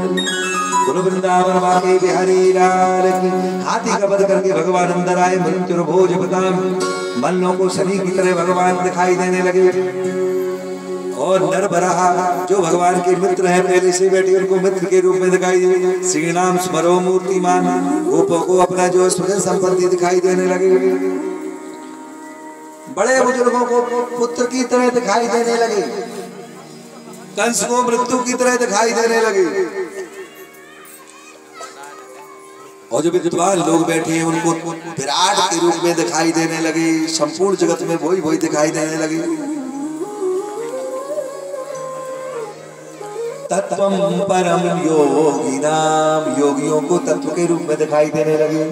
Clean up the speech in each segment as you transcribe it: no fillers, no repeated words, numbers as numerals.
बोलो वृंदावन वाके बिहारी लाल की। हाथी का वध करके भगवान अंदर आए, मृत्युर भोज बदाम मल्लों को शनि की तरह भगवान दिखाई देने लगे। और नरबराहा जो भगवान के मित्र हैं, पहले से बैठे उनको मित्र के रूप में दिखाई दे। श्री नाम स्मरो मूर्तिमान, गोपों को अपना जो स्वजन संपत्ति दिखाई देने लगे। बड़े बुजुर्गों को पुत्र की तरह दिखाई देने लगे, कंस को मृत्यु की तरह दिखाई देने लगे। और जो विद्वान लोग बैठे हैं उनको विराट के रूप में दिखाई देने लगे। संपूर्ण जगत में वही वही दिखाई देने लगे। तत्वम परम योगिनाम, योगियों को तत्व के रूप में दिखाई देने लगे।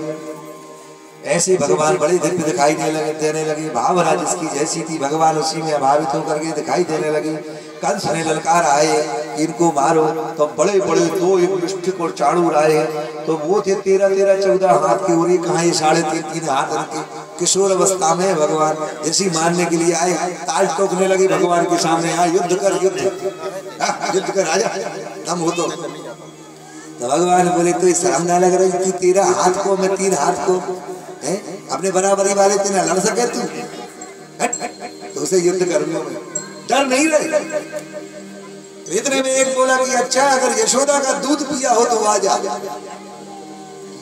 ऐसे भगवान बड़े दिव्य दिखाई देने लगे। भावना जिसकी जैसी थी भगवान उसी में अभावित होकर के दिखाई देने लगे। कंस ने ललकार आए कि इनको मारो, तो बड़े बड़े दो, एक मुष्टिक और चाणूर आए। तो वो थे 13-14 हाथ के, और ये कहाँ ये 3.5 हाथ के किशोर अवस्था में भगवान जैसी मारने के लिए आए। ताल टोकने लगे भगवान के सामने, यहाँ युद्ध कर, युद्ध कर, आजा दम हो। तो भगवान बोले तो शर्म ना लग रही कि 13 हाथ को मैं 3 हाथ को है? अपने बराबरी वाले तेना लड़ सके तू? तो उसे युद्ध करूंगा मैं, डर नहीं रहे। इतने में एक बोला कि अच्छा अगर यशोदा का दूध पिया हो तो आ जा।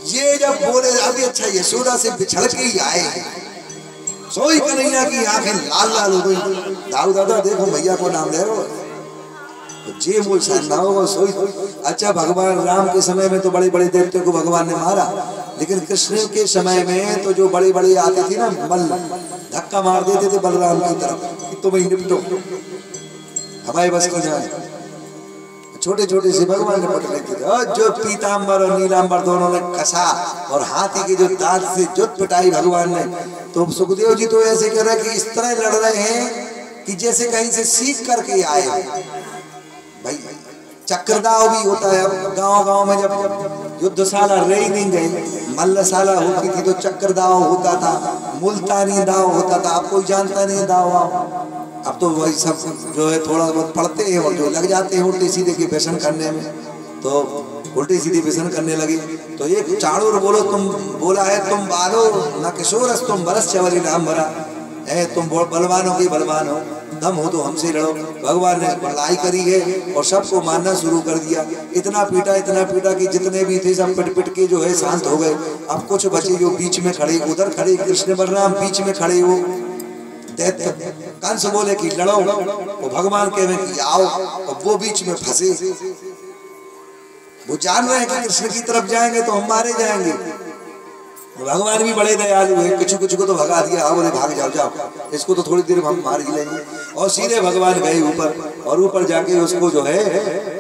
ये जब बोले अभी अच्छा यशोदा से बिछड़ के ही आए, सोई कन्हैया की आंखें लाल लाल हो गई। दाऊ दादा देखो मैया को नाम ले रहे हो, जे बोल ना होगा सोई। अच्छा भगवान राम के समय में तो बड़े बड़े देवताओं को भगवान ने मारा, लेकिन कृष्ण के समय में तो जो बड़े बड़े आते थे ना मल, धक्का मार देते थे बलराम की तरफ कि तुम निपटो, हमारे बस की जाए। छोटे छोटे से भगवान ने पकड़ लेते थे। और जो पीताम्बर और नीलाम्बर दोनों ने कसा और हाथी के जो दांत से जुत पिटाई भगवान ने, तो सुखदेव जी तो ऐसे कह रहे कि इस तरह लड़ रहे हैं कि जैसे कहीं से सीख करके आए। भाई चक्रदाव भी होता है। अब गांव-गांव में जब युद्धशाला रही नहीं गई, मल्लशाला होती थी तो चक्रदाव होता था, मुल्तानी दाव होता था। अब कोई जानता नहीं दाव। अब तो वही सब जो है थोड़ा बहुत पढ़ते हैं और जो लग जाते हैं उल्टे सीधे के व्यसन करने में, तो उल्टे सीधे व्यसन करने लगे। तो एक चाणूर बोलो तुम बोला है तुम बालो न किशोरस तुम बरस चवरी नाम भरा है, तुम बलवानों की बलवान हो, दम हो तो हमसे लड़ो। भगवान ने लड़ाई करी है और सबको मारना शुरू कर दिया। इतना पीटा कि जितने भी थे सब पिट पिट के जो है शांत हो गए। अब कुछ बचे जो बीच में खड़े, उधर खड़े कृष्ण बलराम बीच में खड़े हो। कंस बोले कि लड़ो, वो भगवान कहे कि आओ, और वो बीच में फंसे। वो जान रहे हैं कि कृष्ण की तरफ जाएंगे तो हम मारे जाएंगे। भगवान भी बड़े दयालु है, कुछ को तो भगा दिया। बोले भाग जाओ जाओ, इसको तो थोड़ी देर में हम मार ही लेंगे। और सीधे भगवान गए ऊपर, और ऊपर जाके उसको जो है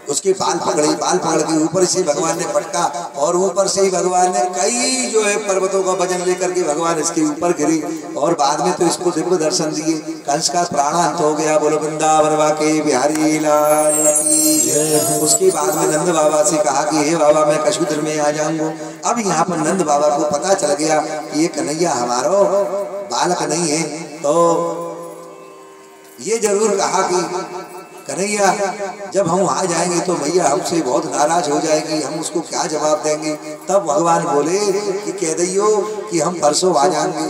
उसके बाल पकड़ के ऊपर से भगवान ने पटका, और ऊपर से ही भगवान ने कई जो है पर्वतों का वजन लेकर के भगवान इसके ऊपर गिरे, और बाद में तो इसको दिव्य दर्शन दिए। कंस का प्राणांत हो गया। बोलो वृंदावन वाके बिहारी लाल की जय। उसके बाद में नंद बाबा से कहा कि हे बाबा मैं कछु दिन में आ जाऊंगा। अब यहाँ पर नंद बाबा को पता चल गया कि ये कन्हैया हमारा बालक नहीं है, तो ये जरूर कहा कि कन्हैया जब हम आ जाएंगे तो मैया हमसे बहुत नाराज हो जाएगी, हम उसको क्या जवाब देंगे। तब भगवान बोले कि कह दियो कि हम परसों आ जाएंगे।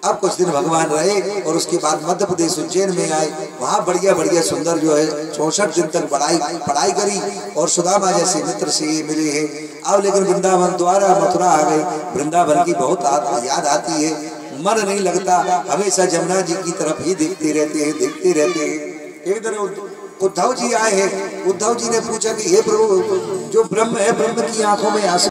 अब कुछ दिन भगवान रहे और उसके बाद मध्य प्रदेश उज्जैन में आए। वहाँ बढ़िया सुंदर जो है 64 दिन तक पढ़ाई करी और सुदामा जैसे मित्र से मिले हैं। अब लेकिन वृंदावन द्वारा मथुरा आ गए। वृंदावन की बहुत याद आती है, मन नहीं लगता, हमेशा जमुना जी की तरफ ही देखते रहते हैं। एक दिन उद्धव जी आए हैं। उद्धव जी ने पूछा कि हे प्रभु जो ब्रह्म है, ब्रह्म की आंखों में आंसू